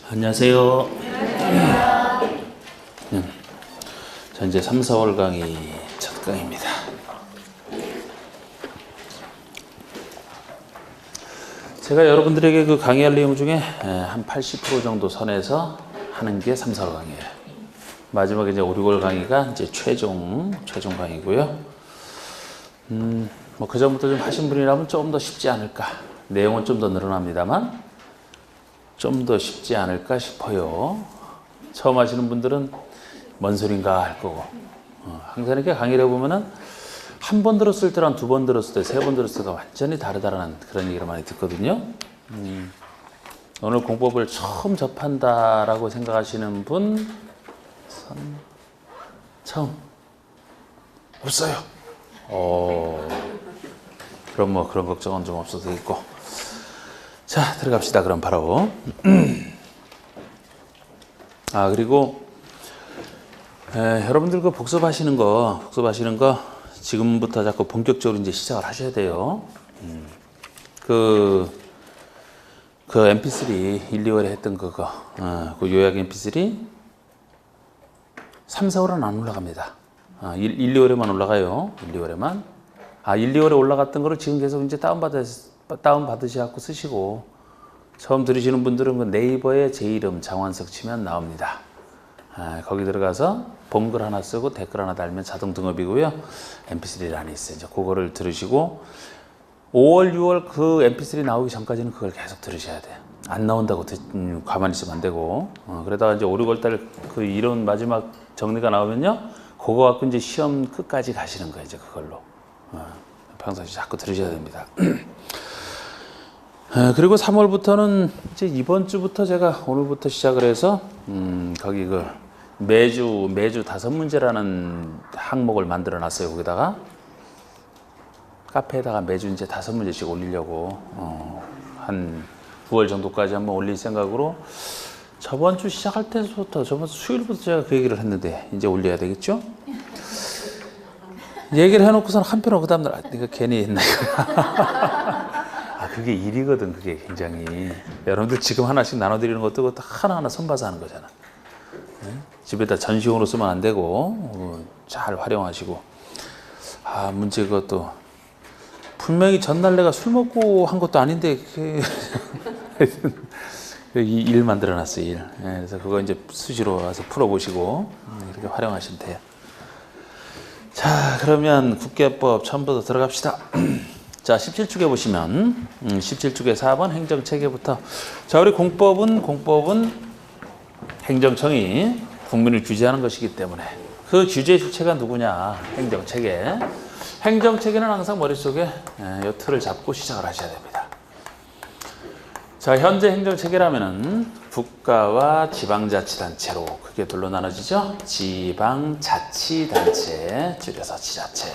안녕하세요. 자, 이제 3, 4월 강의 첫 강의입니다. 제가 여러분들에게 그 강의할 내용 중에 한 80% 정도 선에서 하는 게 3, 4월 강의예요. 마지막에 이제 5, 6월 강의가 이제 최종 강의고요. 뭐 그 전부터 좀 하신 분이라면 좀 더 쉽지 않을까. 내용은 좀 더 늘어납니다만 좀 더 쉽지 않을까 싶어요. 처음 하시는 분들은 뭔 소린가 할 거고. 항상 이렇게 강의를 해보면은 한 번 들었을 때랑 두 번 들었을 때, 세 번 들었을 때가 완전히 다르다라는 그런 얘기를 많이 듣거든요. 오늘 공법을 처음 접한다라고 생각하시는 분, 처음 없어요. 그럼 뭐 그런 걱정은 좀 없어도 되겠고. 자, 들어갑시다. 그럼 바로. 그리고 여러분들 그 복습하시는 거 지금부터 자꾸 본격적으로 이제 시작을 하셔야 돼요. 그 MP3 1, 2월에 했던 그거, 그 요약 MP3 3, 4월은 안 올라갑니다. 1, 2월에만 올라가요. 1, 2월에만. 1, 2월에 올라갔던 거를 지금 계속 이제 다운받으셔서 쓰시고, 처음 들으시는 분들은 그 네이버에 제 이름 장완석 치면 나옵니다. 거기 들어가서 본 글 하나 쓰고 댓글 하나 달면 자동 등업이고요. MP3를 안에 있어요. 이제 그거를 들으시고 5월, 6월 그 MP3 나오기 전까지는 그걸 계속 들으셔야 돼요. 안 나온다고 가만히 있으면 안 되고. 그러다가 이제 5, 6월 달 그 이론 마지막 정리가 나오면요. 그거 갖고 이제 시험 끝까지 가시는 거예요. 이제 그걸로. 평상시 자꾸 들으셔야 됩니다. 그리고 3월부터는 이제 이번 주부터 제가 오늘부터 시작을 해서 거기 그 매주 5문제라는 항목을 만들어 놨어요. 거기다가 카페에다가 매주 이제 5문제씩 올리려고 한 9월 정도까지 한번 올릴 생각으로 저번 주 시작할 때부터 저번 주 수요일부터 제가 그 얘기를 했는데 이제 올려야 되겠죠? 얘기를 해놓고서는 한편으로 그 다음날 내가 괜히 했나 그게 일이거든. 그게 굉장히 여러분들 지금 하나씩 나눠드리는 것도 그것도 하나하나 손봐서 하는 거잖아. 집에다 전시용으로 쓰면 안 되고 잘 활용하시고. 문제 그것도 분명히 전날 내가 술 먹고 한 것도 아닌데 이 일 만들어놨어요. 일. 그래서 그거 이제 수시로 와서 풀어보시고 이렇게 활용하시면 돼요. 자, 그러면 국계법 처음부터 들어갑시다. 자, 17축에 보시면 17축의 4번 행정체계부터. 자, 우리 공법은 행정청이 국민을 규제하는 것이기 때문에 그 규제 주체가 누구냐? 행정체계. 행정체계는 항상 머릿속에 이 틀을 잡고 시작을 하셔야 됩니다. 자, 현재 행정체계라면은 국가와 지방자치단체로 크게 둘로 나눠지죠. 지방자치단체, 줄여서 지자체.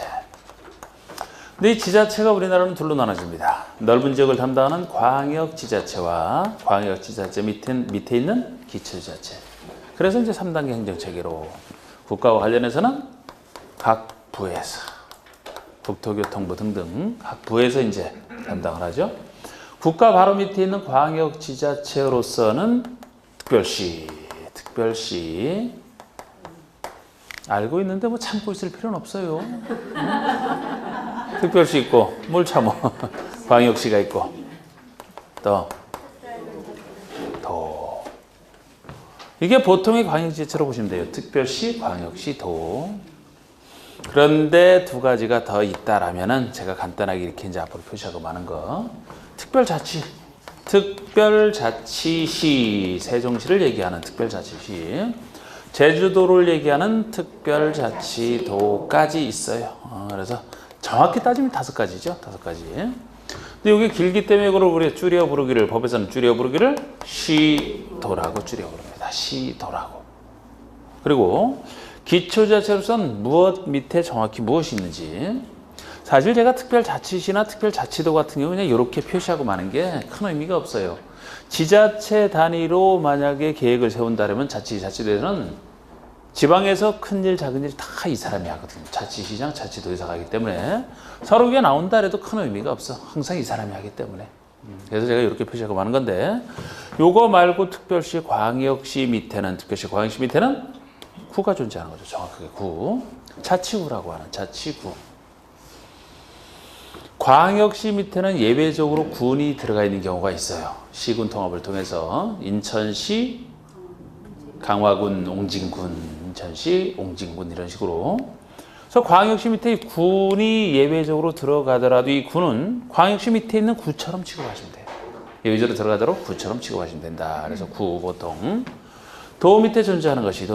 근데 이 지자체가 우리나라는 둘로 나눠집니다. 넓은 지역을 담당하는 광역지자체와 광역지자체 밑에 있는 기초지자체. 그래서 이제 3단계 행정체계로 국가와 관련해서는 각 부에서 국토교통부 등등 각 부에서 이제 담당을 하죠. 국가 바로 밑에 있는 광역지자체로서는 특별시 알고 있는데 뭐 참고 있을 필요는 없어요. 특별시 있고 뭘 참어. 광역시가 있고 또 도. 이게 보통의 광역지자체로 보시면 돼요. 특별시, 광역시, 도. 그런데 두 가지가 더 있다라면은 제가 간단하게 이렇게 이제 앞으로 표시하고 마는 거. 특별자치시, 세종시를 얘기하는 특별자치시, 제주도를 얘기하는 특별자치도까지 있어요. 그래서 정확히 따지면 5가지죠. 5가지. 근데 이게 길기 때문에 그걸 우리가 줄여 부르기를, 법에서는 줄여 부르기를 시도라고 줄여 부릅니다. 시도라고. 그리고 기초자치로서는 무엇 밑에 정확히 무엇이 있는지. 사실 제가 특별자치시나 특별자치도 같은 경우는 그냥 이렇게 표시하고 마는 게 큰 의미가 없어요. 지자체 단위로 만약에 계획을 세운다면 자치도에서는 지방에서 큰일 작은 일 다 이 사람이 하거든요. 자치시장, 자치도에서 하기 때문에 서로 그게 나온다 해도 큰 의미가 없어. 항상 이 사람이 하기 때문에. 그래서 제가 이렇게 표시하고 많은 건데 요거 말고 특별시 광역시 밑에는 특별시 광역시 밑에는 구가 존재하는 거죠. 정확하게 구. 자치구라고 하는 자치구. 광역시 밑에는 예외적으로 군이 들어가 있는 경우가 있어요. 시군 통합을 통해서 인천시, 강화군, 옹진군, 인천시, 옹진군 이런 식으로. 그래서 광역시 밑에 군이 예외적으로 들어가더라도 이 군은 광역시 밑에 있는 구처럼 취급하시면 돼요. 예외적으로 들어가도록 구처럼 취급하시면 된다. 그래서 구 보통 도 밑에 존재하는 것이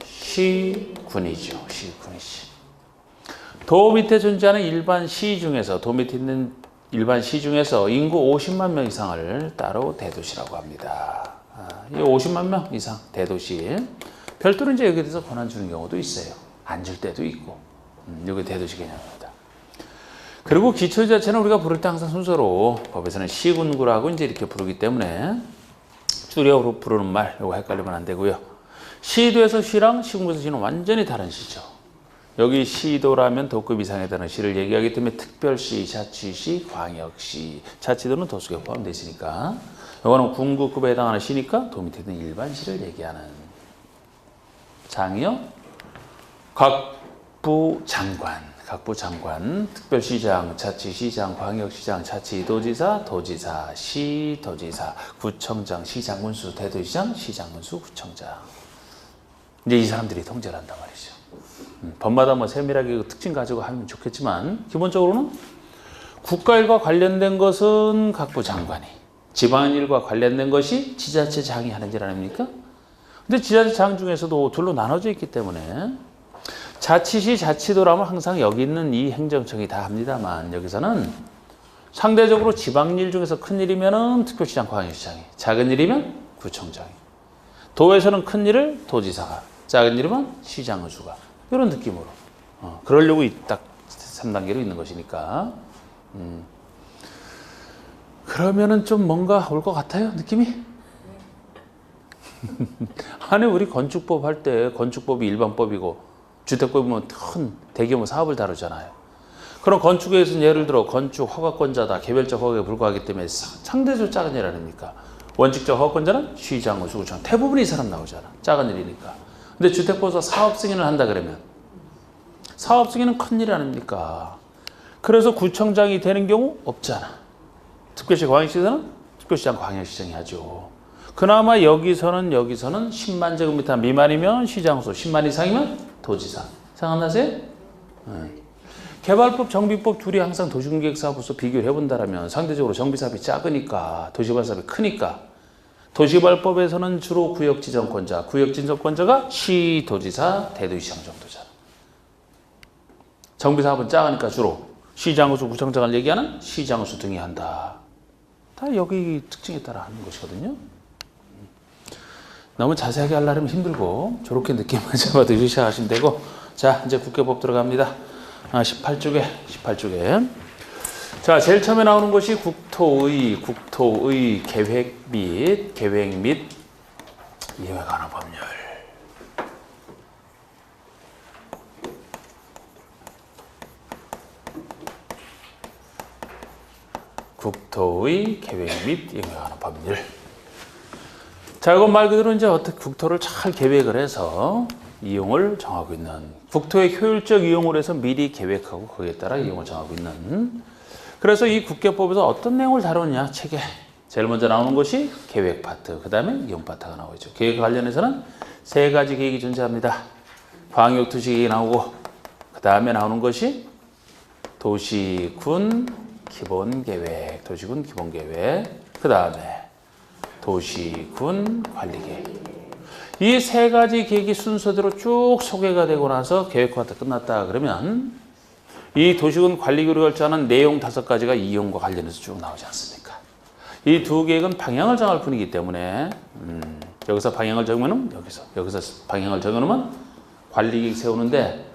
시군이죠. 시군이지. 도 밑에 존재하는 일반 시 중에서 도 밑에 있는 일반 시 중에서 인구 50만 명 이상을 따로 대도시라고 합니다. 이 50만 명 이상 대도시. 별도로 이제 여기에 대해서 권한 주는 경우도 있어요. 안 줄 때도 있고. 여기 대도시 개념입니다. 그리고 기초지자체는 우리가 부를 때 항상 순서로 법에서는 시군구라고 이제 이렇게 부르기 때문에 줄여 부르는 말 이거 헷갈리면 안 되고요. 시도에서 시랑 시군구에서 시는 완전히 다른 시죠. 여기 시도라면 도급 이상에 달하는 시를 얘기하기 때문에 특별시, 자치시, 광역시, 자치도는 도수에 포함되어 있으니까 이거는 군구급에 해당하는 시니까 도 밑에 있는 일반 시를 얘기하는 장이요. 각부 장관, 특별시장, 자치시장, 광역시장, 자치도지사, 도지사, 시도지사, 구청장, 시장군수, 대도시장, 시장군수, 구청장. 이제 이 사람들이 통제를 한단 말이죠. 법마다 뭐 세밀하게 그 특징 가지고 하면 좋겠지만 기본적으로는 국가일과 관련된 것은 각부 장관이, 지방일과 관련된 것이 지자체장이 하는 일 아닙니까? 근데 지자체장 중에서도 둘로 나눠져 있기 때문에 자치시, 자치도라면 항상 여기 있는 이 행정청이 다 합니다만 여기서는 상대적으로 지방일 중에서 큰 일이면은 특별시장, 광역시장이, 작은 일이면 구청장이, 도에서는 큰 일을 도지사가, 작은 일이면 시장의수가 이런 느낌으로 그러려고 딱 3단계로 있는 것이니까 그러면은 좀 뭔가 올 것 같아요 느낌이? 아니 우리 건축법 할 때 건축법이 일반법이고 주택법이 보면 큰 대규모 사업을 다루잖아요. 그럼 건축에서는 예를 들어 건축 허가권자다 개별적 허가에 불과하기 때문에 상대적으로 작은 일 아닙니까? 원칙적 허가권자는 시장, 구청 대부분 이 사람 나오잖아. 작은 일이니까. 근데 주택법에서 사업 승인을 한다 그러면 사업 승인은 큰 일 아닙니까? 그래서 구청장이 되는 경우 없잖아. 특별시 광역시에서는 특별시장 광역시장이 하죠. 그나마 여기서는 10만 제곱미터 미만이면 시장수, 10만 이상이면 도지사. 생각나세요? 네. 개발법, 정비법 둘이 항상 도시공개사업부서 비교를 해본다면 상대적으로 정비사업이 작으니까 도시개발사업이 크니까 도시개발법에서는 주로 구역지정권자, 구역지정권자가 시도지사, 대도시장 정도잖아. 정비사업은 작으니까 주로 시장수, 구청장을 얘기하는 시장수 등이 한다. 다 여기 특징에 따라 하는 것이거든요. 너무 자세하게 하려면 힘들고 저렇게 느낌만 잡아도 시작하시면 되고. 자 이제 국회법 들어갑니다. 18쪽에 자 제일 처음에 나오는 것이 국토의 계획 및 이에 관한 법률. 국토의 계획 및 이에 관한 법률. 자, 이건 말 그대로 이제 어떻게 국토를 잘 계획을 해서 이용을 정하고 있는, 국토의 효율적 이용을 해서 미리 계획하고 거기에 따라 이용을 정하고 있는. 그래서 이 국계법에서 어떤 내용을 다루느냐 책에 제일 먼저 나오는 것이 계획 파트, 그 다음에 이용 파트가 나오죠. 계획 관련해서는 세 가지 계획이 존재합니다. 광역도시 계획이 나오고 그 다음에 나오는 것이 도시군 기본계획, 그 다음에 도시군 관리계획. 이 세 가지 계획이 순서대로 쭉 소개가 되고 나서 계획화가 끝났다 그러면 이 도시군 관리계획을 결정하는 내용 5가지가 이용과 관련해서 쭉 나오지 않습니까? 이 두 계획은 방향을 정할 뿐이기 때문에 여기서 방향을 정하면 여기서 방향을 정하면 관리계획 세우는데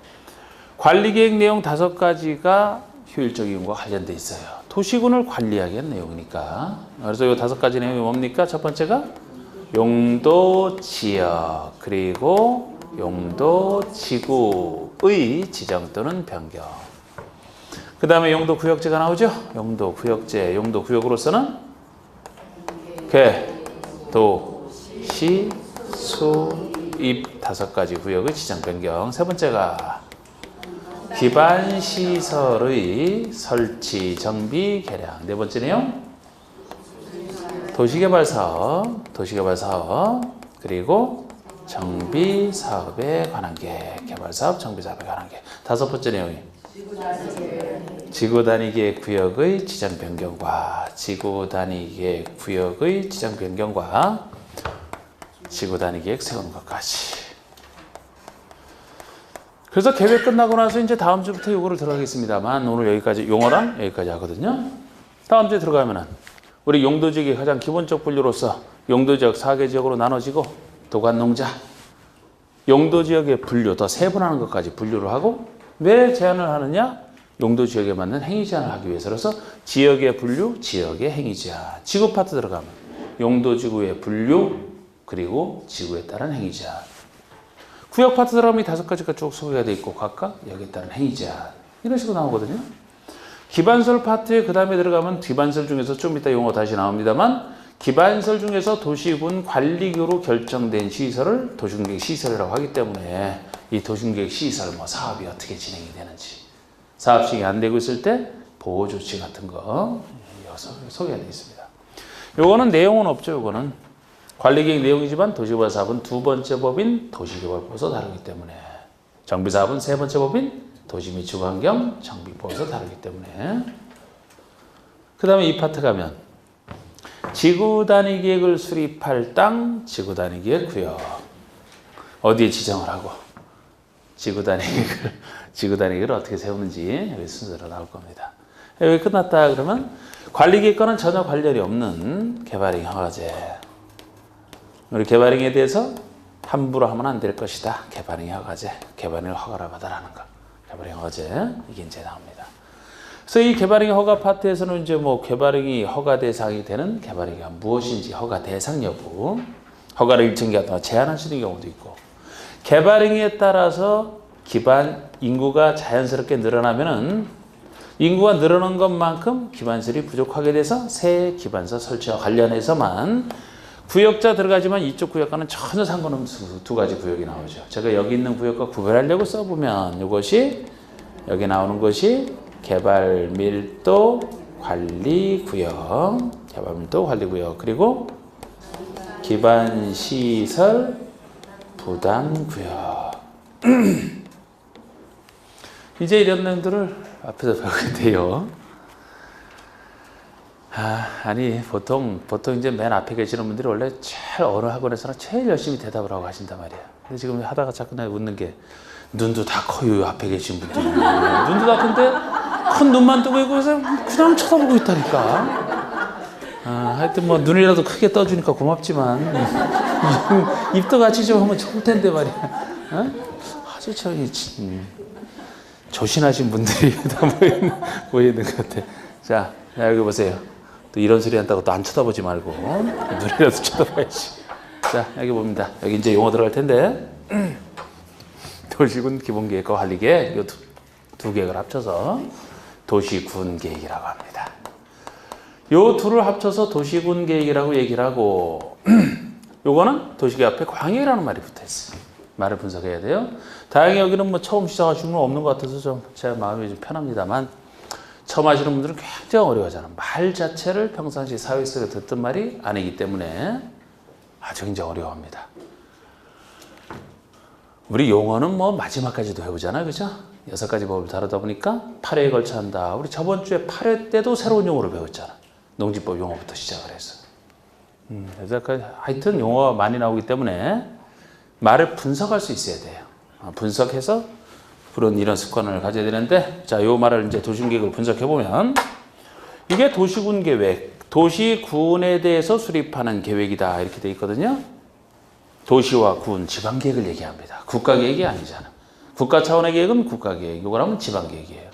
관리계획 내용 5가지가 효율적 이용과 관련돼 있어요. 도시군을 관리하기 위한 내용이니까. 그래서 이 5가지 내용이 뭡니까? 첫 번째가 용도 지역 그리고 용도 지구의 지정 또는 변경. 그 다음에 용도 구역제가 나오죠. 용도 구역제, 용도 구역으로서는 개, 도, 시, 수, 입 5가지 구역의 지정 변경. 세 번째가 기반 시설의 설치, 정비, 개량. 네 번째네요. 도시개발 사업, 그리고 정비 사업에 관한 계획, 개발 사업, 정비 사업에 관한 계획. 5번째 내용이 지구 단위 계획 구역의 지정 변경과 지구 단위 계획 구역의 지정 변경과 지구 단위 계획 세우는 것까지. 그래서 계획 끝나고 나서 이제 다음 주부터 요거를 들어가겠습니다만 오늘 여기까지 용어랑 여기까지 하거든요. 다음 주에 들어가면은 우리 용도지역의 가장 기본적 분류로서 용도지역 4개 지역으로 나눠지고 도관농자, 용도지역의 분류 더 세분화하는 것까지 분류를 하고 왜 제한을 하느냐? 용도지역에 맞는 행위 제한을 하기 위해서라서 지역의 분류, 지역의 행위 제한. 지구 파트 들어가면 용도지구의 분류 그리고 지구에 따른 행위 제한. 구역 파트 들어가면 이 5가지가 쭉 소개가 돼 있고 각각 여기에 따른 행위 제한. 이런 식으로 나오거든요. 기반설 파트에 그 다음에 들어가면 기반설 중에서 좀 이따 용어 다시 나옵니다만 기반설 중에서 도시군 관리교로 결정된 시설을 도시군계획 시설이라고 하기 때문에 이 도시군계획 시설 사업이 어떻게 진행이 되는지 사업 시행이 안 되고 있을 때 보호 조치 같은 거 여기서 소개가 되어 있습니다. 요거는 내용은 없죠. 요거는 관리계획 내용이지만 도시개발 사업은 2번째 법인 도시개발법에서 다루기 때문에 정비사업은 3번째 법인 도시 및 주거환경 정비법에서 다루기 때문에 그 다음에 이 파트 가면 지구 단위 계획을 수립할 땅 지구 단위 계획 구역 어디에 지정을 하고 지구 단위 계획을 어떻게 세우는지 여기 순서로 나올 겁니다. 여기 끝났다 그러면 관리계획과는 전혀 관련이 없는 개발행 허가제. 우리 개발행에 대해서 함부로 하면 안 될 것이다. 개발행 허가제. 개발행을 허가를 받아라는 거. 개발행 허가제. 이게 이제 나옵니다. 그래서 이 개발행 허가 파트에서는 이제 개발행이 허가 대상이 되는 개발행이 무엇인지 허가 대상 여부, 허가를 일정 기간 동안 제한할 수 있는 경우도 있고, 개발행위에 따라서 기반 인구가 자연스럽게 늘어나면은 인구가 늘어난 것만큼 기반설이 부족하게 돼서 새 기반설 설치와 관련해서만 구역자 들어가지만 이쪽 구역과는 전혀 상관없는 2가지 구역이 나오죠. 제가 여기 있는 구역과 구별하려고 써보면 이것이 여기 나오는 것이 개발 밀도 관리 구역, 개발 밀도 관리 구역, 그리고 기반 시설 부담 구역. 이제 이런 내용들을 앞에서 배우게 돼요. 아니 보통 이제 맨 앞에 계시는 분들이 원래 제일 어느 학원에서나 제일 열심히 대답을 하고 하신단 말이에요. 근데 지금 하다가 자꾸 내가 웃는 게 눈도 다 커요. 앞에 계신 분들이 눈도 다 큰데 큰 눈만 뜨고 있고 그래서 그냥 쳐다보고 있다니까. 하여튼 눈이라도 크게 떠주니까 고맙지만 입도 같이 좀 하면 좋을 텐데 말이야. 아주 저기 조신하신 분들이 다 모이는 것 같아. 자, 여기 보세요. 또 이런 소리 한다고 또 안 쳐다보지 말고 눈이라도 쳐다봐야지. 자, 여기 봅니다. 여기 이제 용어 들어갈 텐데 도시군 기본계획과 관리계획 이 두 계획을 합쳐서 도시군 계획이라고 합니다. 요 둘을 합쳐서 도시군 계획이라고 얘기를 하고 요거는 도시계획 앞에 광역이라는 말이 붙어 있어요. 말을 분석해야 돼요. 다행히 여기는 처음 시작하시는 분 없는 것 같아서 좀 제 마음이 좀 편합니다만 처음 하시는 분들은 굉장히 어려워하잖아요. 말 자체를 평상시 사회 속에 듣던 말이 아니기 때문에 아주 굉장히 어려워합니다. 우리 용어는 마지막까지도 해보잖아요. 그죠? 6가지 법을 다루다 보니까 8회에 걸쳐 한다. 우리 저번 주에 8회 때도 새로운 용어를 배웠잖아. 농지법 용어부터 시작을 해서. 그래서 하여튼 용어가 많이 나오기 때문에 말을 분석할 수 있어야 돼요. 분석해서 이런 습관을 가져야 되는데, 자, 요 말을 이제 도시군계획을 분석해보면, 이게 도시군 계획, 도시군에 대해서 수립하는 계획이다. 이렇게 돼 있거든요. 도시와 군, 지방계획을 얘기합니다. 국가계획이 아니잖아. 국가 차원의 계획은 국가계획, 이거라면 지방계획이에요.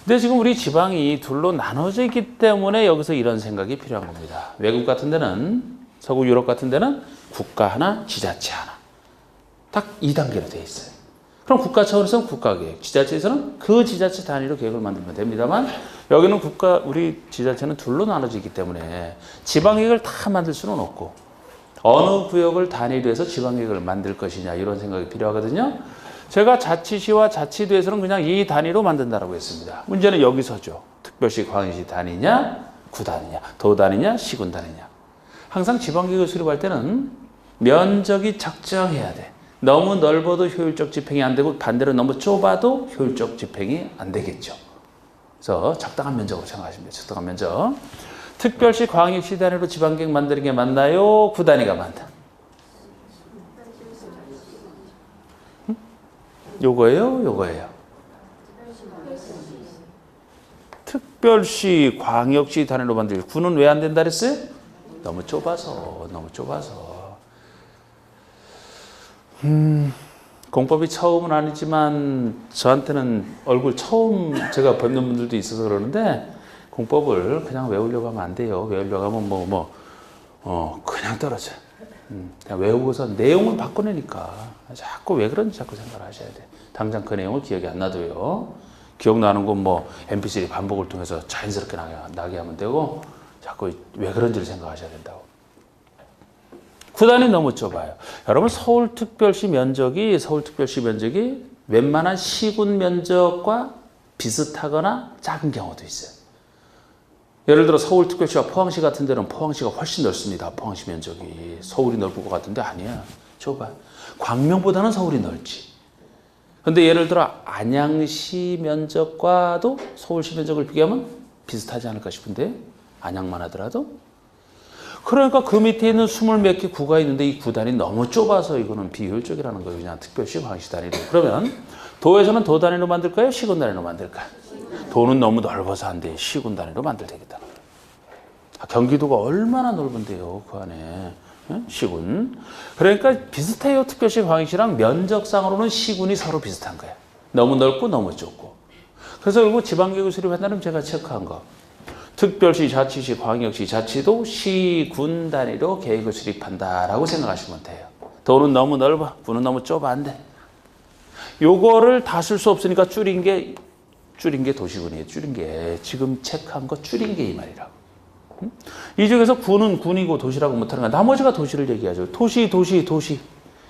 근데 지금 우리 지방이 둘로 나눠져 있기 때문에 여기서 이런 생각이 필요한 겁니다. 외국 같은 데는, 서구 유럽 같은 데는 국가 하나, 지자체 하나. 딱 2단계로 돼 있어요. 그럼 국가 차원에서는 국가계획, 지자체에서는 그 지자체 단위로 계획을 만들면 됩니다만 여기는 우리 지자체는 둘로 나눠져 있기 때문에 지방계획을 다 만들 수는 없고 어느 구역을 단위로 해서 지방계획을 만들 것이냐 이런 생각이 필요하거든요. 제가 자치시와 자치도에서는 그냥 이 단위로 만든다라고 했습니다. 문제는 여기서죠. 특별시, 광역시 단위냐, 구단위냐, 도단위냐, 시군 단위냐. 항상 지방계획을 수립할 때는 면적이 적정해야 돼. 너무 넓어도 효율적 집행이 안 되고 반대로 너무 좁아도 효율적 집행이 안 되겠죠. 그래서 적당한 면적으로 생각하시면 돼요. 적당한 면적. 특별시, 광역시 단위로 지방계획 만드는 게 맞나요? 구단위가 맞나? 요거예요? 요거예요? 특별시, 광역시 단위로 만들기. 구는 왜 안 된다 그랬어요? 너무 좁아서. 공법이 처음은 아니지만 저한테는 얼굴 처음 제가 뵙는 분들도 있어서 그러는데 공법을 그냥 외우려고 하면 안 돼요. 외우려고 하면 그냥 떨어져. 그냥 외우고서 내용을 바꿔내니까 자꾸 왜 그런지 자꾸 생각을 하셔야 돼. 당장 그 내용을 기억이 안 나도요. 기억나는 건 MP3 반복을 통해서 자연스럽게 나게 하면 되고 자꾸 왜 그런지를 생각하셔야 된다고. 구단이 너무 좁아요. 여러분 서울특별시 면적이 웬만한 시군 면적과 비슷하거나 작은 경우도 있어요. 예를 들어 서울특별시와 포항시 같은 데는 포항시가 훨씬 넓습니다. 포항시 면적이. 서울이 넓을 것 같은데 아니야. 좁아요. 광명보다는 서울이 넓지. 근데 예를 들어 안양시 면적과도 서울시 면적을 비교하면 비슷하지 않을까 싶은데 안양만 하더라도. 그러니까 그 밑에 있는 20몇 개 구가 있는데 이 구단이 너무 좁아서 이거는 비효율적이라는 거예요. 그냥 특별시, 광역시 단위로. 그러면 도에서는 도 단위로 만들까요? 시군 단위로 만들까요? 도는 너무 넓어서 안 돼. 시군 단위로 만들 되겠다. 경기도가 얼마나 넓은데요, 그 안에. 시군. 그러니까 비슷해요. 특별시, 광역시랑 면적상으로는 시군이 서로 비슷한 거예요. 너무 넓고 너무 좁고. 그래서 결국 지방계획을 수립한다면 제가 체크한 거. 특별시, 자치시, 광역시, 자치도 시군 단위로 계획을 수립한다라고 생각하시면 돼요. 도는 너무 넓어, 구는 너무 좁아 안 돼. 요거를 다 쓸 수 없으니까 줄인 게 도시군이에요. 줄인 게 지금 체크한 거 줄인 게 이 말이라고. 이 중에서 구는 군이고 도시라고 못하는 거야. 나머지가 도시를 얘기하죠. 도시.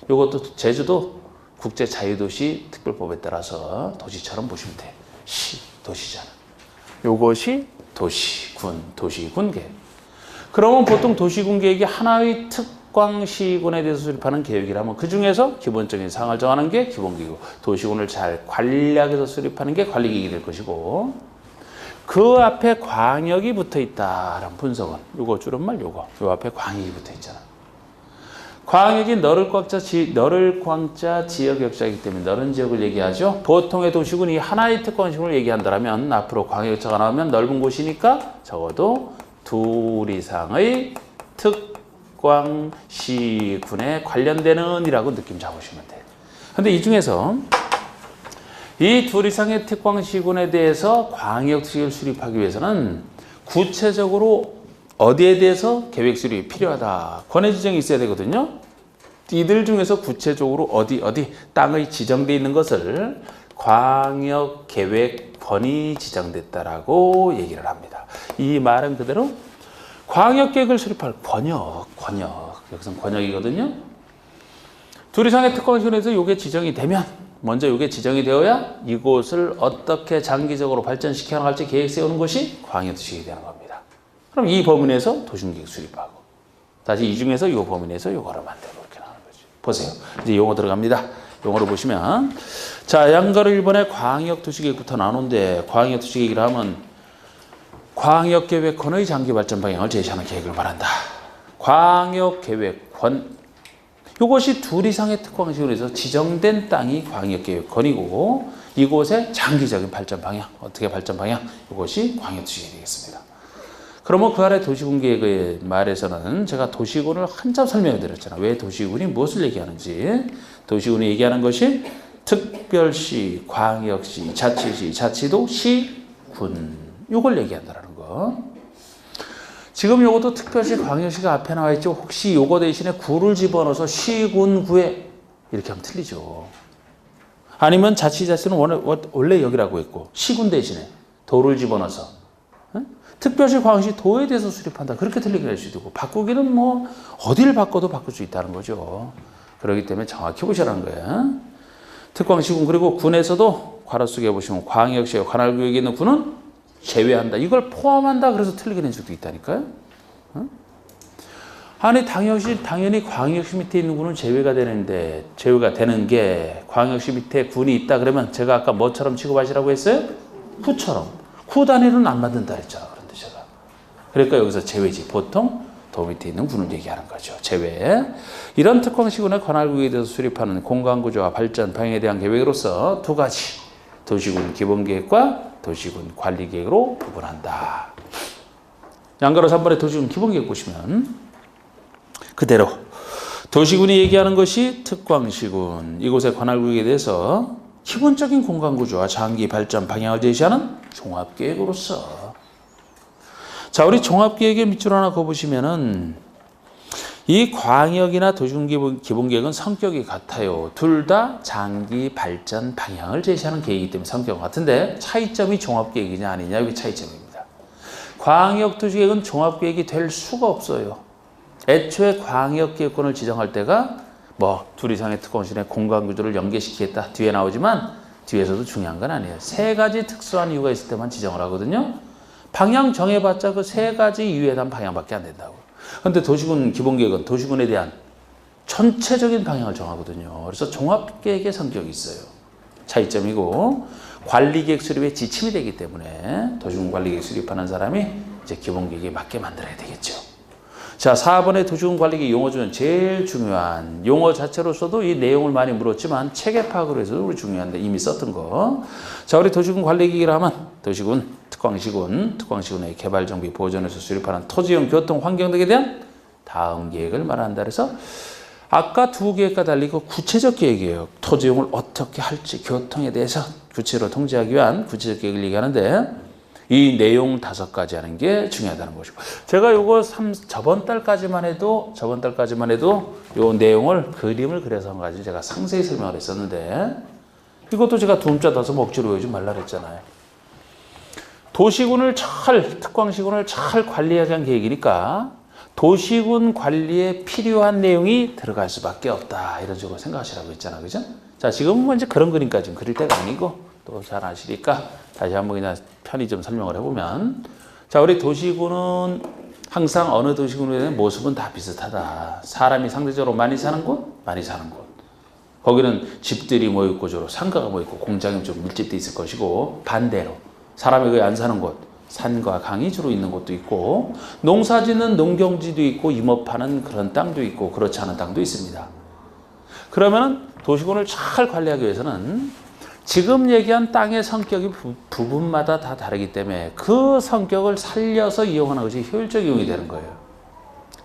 요것도 제주도 국제자유도시 특별법에 따라서 도시처럼 보시면 돼. 시, 도시잖아. 요것이 도시군 계획. 그러면 보통 도시군 계획이 하나의 특광시군에 대해서 수립하는 계획이라면 그 중에서 기본적인 사항을 정하는 게 기본계획이고 도시군을 잘 관리하기 위해서 수립하는 게 관리계획이 될 것이고 그 앞에 광역이 붙어 있다라는 분석은 요거 줄임말 요 앞에 광역이 붙어 있잖아. 광역이 너를 광자 지역역자이기 때문에 너른 지역을 얘기하죠. 보통의 도시군이 하나의 특광시군을 얘기한다면 앞으로 광역역자가 나오면 넓은 곳이니까 적어도 2 이상의 특광시군에 관련되는 이라고 느낌 잡으시면 돼요. 근데 이 중에서 이 2 이상의 특광시군에 대해서 광역시를 수립하기 위해서는 구체적으로 어디에 대해서 계획 수립이 필요하다. 권해 지정이 있어야 되거든요. 이들 중에서 구체적으로 어디 땅의 지정되어 있는 것을 광역계획권이 지정됐다라고 얘기를 합니다. 이 말은 그대로 광역계획을 수립할 권역. 여기서는 권역이거든요. 2 이상의 특광시군에서 이게 지정이 되면 먼저 이게 지정이 되어야 이곳을 어떻게 장기적으로 발전시켜 나갈지 계획 세우는 것이 광역도시계획이 되는 겁니다. 그럼 이 범위내에서 도시계획 수립하고 다시 이 중에서 이 범위내에서 요거를 만들고 이렇게 나오는 거죠. 보세요. 이제 용어 들어갑니다. 용어를 보시면 자 양가로 1번에 광역도시계획부터 나누는데 광역도시계획이라 하면 광역계획권의 장기발전 방향을 제시하는 계획을 말한다. 광역계획권 이것이 2 이상의 특광시군에서 지정된 땅이 광역계획권이고 이곳의 장기적인 발전 방향 어떻게 발전 방향 이것이 광역도시계획이 되겠습니다. 그러면 그 아래 도시군계획의 말에서는 제가 도시군을 한참 설명해 드렸잖아요. 왜 도시군이 무엇을 얘기하는지. 도시군이 얘기하는 것이 특별시, 광역시, 자치시, 자치도, 시군 이걸 얘기한다는 거. 지금 요것도 특별시, 광역시가 앞에 나와 있죠. 혹시 요거 대신에 구를 집어넣어서 시군, 구에 이렇게 하면 틀리죠. 아니면 자치자치는 원래 여기라고 했고 시군 대신에 도를 집어넣어서 특별시 광역시 도에 대해서 수립한다. 그렇게 틀리게 할 수도 있고 바꾸기는 뭐 어디를 바꿔도 바꿀 수 있다는 거죠. 그렇기 때문에 정확히 보시라는 거예요. 특광시군 그리고 군에서도 괄호 속에 보시면 광역시와 관할구역에 있는 군은 제외한다. 이걸 포함한다. 그래서 틀리게 낸 적도 있다니까요. 아니 당연히 광역시 밑에 있는 군은 제외가 되는 게 광역시 밑에 군이 있다 그러면 제가 아까 뭐처럼 취급하시라고 했어요? 구처럼. 구 단위로는 안 만든다 했잖아. 그런데 제가. 그러니까 여기서 제외지. 보통 도 밑에 있는 군을 얘기하는 거죠. 제외. 이런 특광시군의 관할구역에 대해서 수립하는 공간구조와 발전 방향에 대한 계획으로서 두 가지. 도시군 기본계획과 도시군 관리계획으로 구분한다. 양가로 3번의 도시군 기본계획 보시면 그대로 도시군이 얘기하는 것이 특광시군 이곳의 관할구역에 대해서 기본적인 공간구조와 장기 발전 방향을 제시하는 종합계획으로서 자 우리 종합계획의 밑줄 하나 그어보시면은 이 광역이나 도시군 기본계획은 성격이 같아요. 둘 다 장기 발전 방향을 제시하는 계획이기 때문에 성격은 같은데 차이점이 종합계획이냐 아니냐 이게 차이점입니다. 광역도시계획은 종합계획이 될 수가 없어요. 애초에 광역계획권을 지정할 때가 뭐 둘 이상의 특공시의 공간구조를 연계시키겠다 뒤에 나오지만 뒤에서도 중요한 건 아니에요. 세 가지 특수한 이유가 있을 때만 지정을 하거든요. 방향 정해봤자 그 세 가지 이유에 대한 방향밖에 안 된다고. 그런데 도시군 기본계획은 도시군에 대한 전체적인 방향을 정하거든요. 그래서 종합계획의 성격이 있어요. 차이점이고 관리계획 수립의 지침이 되기 때문에 도시군 관리계획 수립하는 사람이 이제 기본계획에 맞게 만들어야 되겠죠. 자, 4번의 도시군 관리계획 용어 중에 제일 중요한 용어 자체로서도 이 내용을 많이 물었지만 체계 파악으로 해서도 우리 중요한데 이미 썼던 거. 자, 우리 도시군 관리계획을 하면 도시군, 특광시군의 개발정비 보존에서 수립하는 토지용 교통 환경 등에 대한 다음 계획을 말한다. 그래서 아까 두 계획과 달리 그 구체적 계획이에요. 토지용을 어떻게 할지 교통에 대해서 구체로 통제하기 위한 구체적 계획을 얘기하는데 이 내용 5가지 하는 게 중요하다는 것이고 제가 요거 저번 달까지만 해도 요 내용을 그림을 그려서 한 가지 제가 상세히 설명을 했었는데 이것도 제가 두음자 넣어서 억지로 외우지 말라 그랬잖아요. 특광시군을 잘 관리하기 위한 계획이니까 도시군 관리에 필요한 내용이 들어갈 수밖에 없다. 이런 식으로 생각하시라고 했잖아. 그죠? 자, 지금은 이제 그런 그림까지 그릴 때가 아니고 또 잘 아시니까 다시 한번 그냥 편히 좀 설명을 해보면 자, 우리 도시군은 항상 어느 도시군에 대한 모습은 다 비슷하다. 사람이 상대적으로 많이 사는 곳. 거기는 집들이 모여있고 주로 상가가 모여있고 공장이 좀 밀집돼 있을 것이고 반대로 사람이 거의 안 사는 곳, 산과 강이 주로 있는 곳도 있고 농사짓는 농경지도 있고 임업하는 그런 땅도 있고 그렇지 않은 땅도 있습니다. 그러면은 도시군을 잘 관리하기 위해서는 지금 얘기한 땅의 성격이 부분마다 다 다르기 때문에 그 성격을 살려서 이용하는 것이 효율적 이용이 되는 거예요.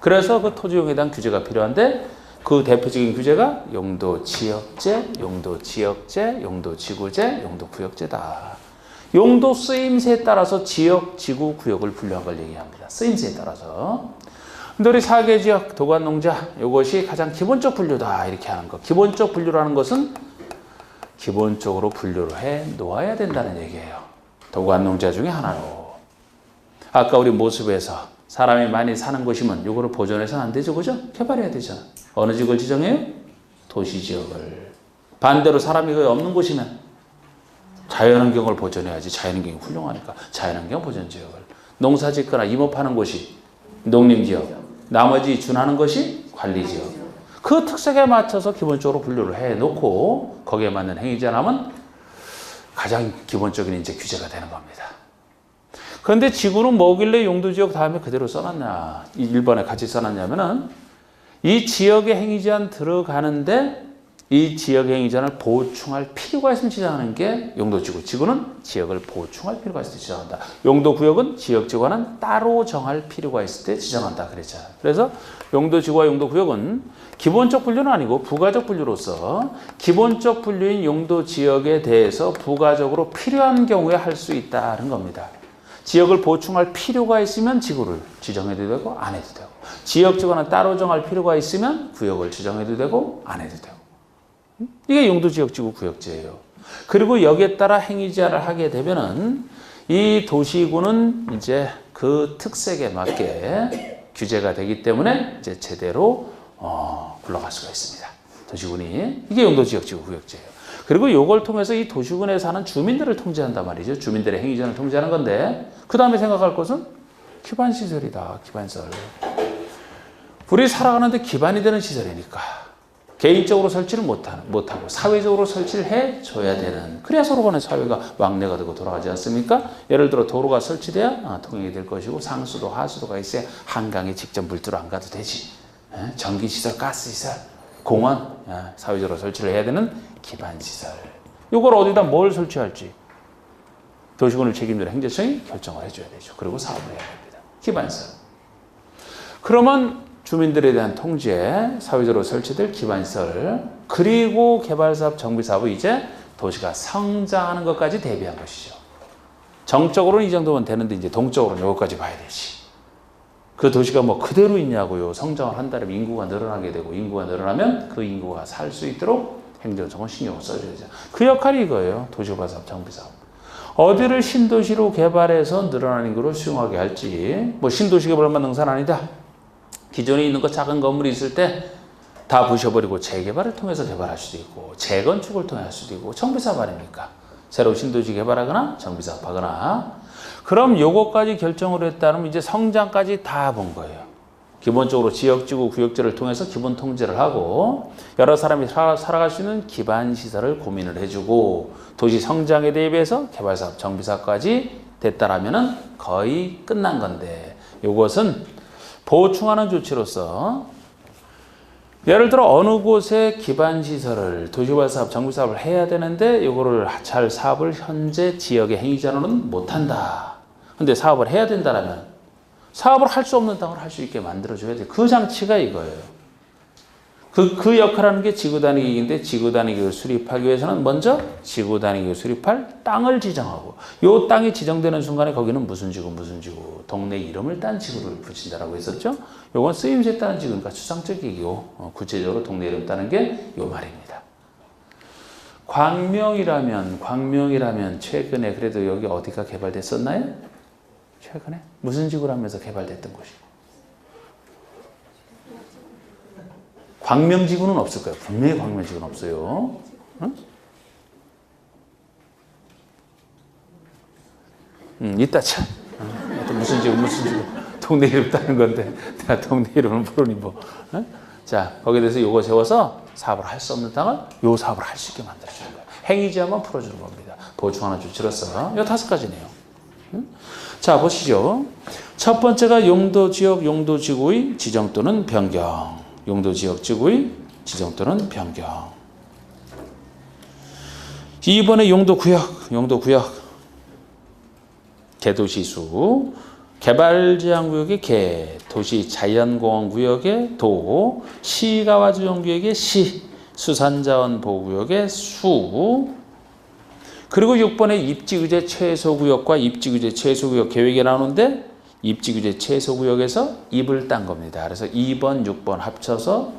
그래서 그 토지용에 대한 규제가 필요한데 그 대표적인 규제가 용도지역제, 용도지구제, 용도구역제다. 용도 쓰임새에 따라서 지역, 지구, 구역을 분류한 걸 얘기합니다. 쓰임새에 따라서. 근데 우리 사계지역, 도관농자 이것이 가장 기본적 분류다 이렇게 하는 거. 기본적 분류라는 것은 기본적으로 분류를 해 놓아야 된다는 얘기예요. 도관농자 중에 하나로. 아까 우리 모습에서 사람이 많이 사는 곳이면 이거를 보존해서는 안 되죠. 그죠? 개발해야 되잖아. 어느 지역을 지정해요? 도시지역을. 반대로 사람이 거의 없는 곳이면 자연환경을 보존해야지. 자연환경이 훌륭하니까 자연환경 보존지역을. 농사짓거나 임업하는 곳이 농림지역. 나머지 준하는 것이 관리지역. 그 특색에 맞춰서 기본적으로 분류를 해놓고 거기에 맞는 행위자라면 가장 기본적인 이제 규제가 되는 겁니다. 그런데 지구는 뭐길래 용도지역 다음에 그대로 써놨냐. 1번에 같이 써놨냐면은 이 지역의 행위제한 들어가는데 이 지역의 행위제한을 보충할 필요가 있으면 지정하는 게 용도지구. 지구는 지역을 보충할 필요가 있을 때 지정한다. 용도구역은 지역지구와는 따로 정할 필요가 있을 때 지정한다. 그랬잖아요. 그래서 용도지구와 용도구역은 기본적 분류는 아니고 부가적 분류로서 기본적 분류인 용도지역에 대해서 부가적으로 필요한 경우에 할 수 있다는 겁니다. 지역을 보충할 필요가 있으면 지구를 지정해도 되고 안 해도 되고 지역지구는 따로 정할 필요가 있으면 구역을 지정해도 되고 안 해도 되고 이게 용도지역지구 구역제예요. 그리고 여기에 따라 행위제한을 하게 되면은 이 도시구는 이제 그 특색에 맞게 규제가 되기 때문에 이제 제대로 굴러갈 수가 있습니다. 도시군이 이게 용도지역지구 구역제예요. 그리고 이걸 통해서 이 도시군에 사는 주민들을 통제한단 말이죠. 주민들의 행위제한을 통제하는 건데 그 다음에 생각할 것은 기반시설이다. 기반시설. 우리 살아가는데 기반이 되는 시설이니까 개인적으로 설치를 못하고 사회적으로 설치를 해줘야 되는, 그래야 서로 간의 사회가 왕래가 되고 돌아가지 않습니까? 예를 들어 도로가 설치돼야 통행이 될 것이고 상수도 하수도가 있어야 한강에 직접 물들어 안 가도 되지. 전기시설, 가스시설, 공원, 사회적으로 설치를 해야 되는 기반시설. 이걸 어디다 뭘 설치할지 도시군을 책임지는 행정청이 결정을 해줘야 되죠. 그리고 사업을 해야 됩니다. 기반시설. 그러면 주민들에 대한 통제, 사회적으로 설치될 기반시설, 그리고 개발사업, 정비사업은 이제 도시가 성장하는 것까지 대비한 것이죠. 정적으로는 이 정도면 되는데 이제 동적으로는 이것까지 봐야 되지. 그 도시가 뭐 그대로 있냐고요. 성장을 한다면 인구가 늘어나게 되고 인구가 늘어나면 그 인구가 살 수 있도록 행정청은 신경을 써줘야죠. 그 역할이 이거예요. 도시개발사업, 정비사업. 어디를 신도시로 개발해서 늘어나는 인구를 수용하게 할지. 뭐 신도시 개발만 능사는 아니다. 기존에 있는 거 작은 건물이 있을 때 다 부셔버리고 재개발을 통해서 개발할 수도 있고 재건축을 통해 할 수도 있고 정비사업 아닙니까? 새로 신도시 개발하거나 정비사업 하거나. 그럼 요거까지 결정을 했다면 이제 성장까지 다 본 거예요. 기본적으로 지역지구 구역제를 통해서 기본 통제를 하고 여러 사람이 살아갈 수 있는 기반시설을 고민을 해주고 도시 성장에 대비해서 개발사업, 정비사업까지 됐다라면은 거의 끝난 건데 요것은 보충하는 조치로서 예를 들어 어느 곳에 기반시설을 도시개발사업, 정비사업을 해야 되는데 이거를 잘 사업을 현재 지역의 행위자로는 못한다. 근데 사업을 해야 된다라면 사업을 할 수 없는 땅을 할 수 있게 만들어줘야 돼. 그 장치가 이거예요. 그 역할하는 게 지구단위기인데 지구단위기를 수립하기 위해서는 먼저 지구단위기를 수립할 땅을 지정하고 이 땅이 지정되는 순간에 거기는 무슨 지구 동네 이름을 딴 지구를 붙인다라고 했었죠. 요건 쓰임새 따는 지구니까 추상적이고 구체적으로 동네 이름 따는 게 요 말입니다. 광명이라면 최근에 그래도 여기 어디가 개발됐었나요? 최근에 무슨 지구라면서 개발됐던 곳이? 광명지구는 없을 거예요. 분명히 광명지구는 없어요. 응? 이따 참. 무슨 지구. 동네 이름 따는 건데. 내가 동네 이름을 모르니 뭐. 응? 자, 거기에 대해서 요거 세워서 사업을 할 수 없는 땅을 요 사업을 할 수 있게 만들어주는 거예요. 행위제한만 풀어주는 겁니다. 보충하는 조치로서. 요 5가지네요. 응? 자, 보시죠. 첫 번째가 용도지역, 용도지구의 지정 또는 변경. 용도지역지구의 지정 또는 변경. 2번에 용도구역. 개도시수. 개발제한구역의 개. 도시자연공원구역의 도. 시가와주정구역의 시. 수산자원보호구역의 수. 그리고 6번에 입지규제 최소구역과 입지규제 최소구역 계획이 나오는데 입지규제 최소구역에서 입을 딴 겁니다. 그래서 2번, 6번 합쳐서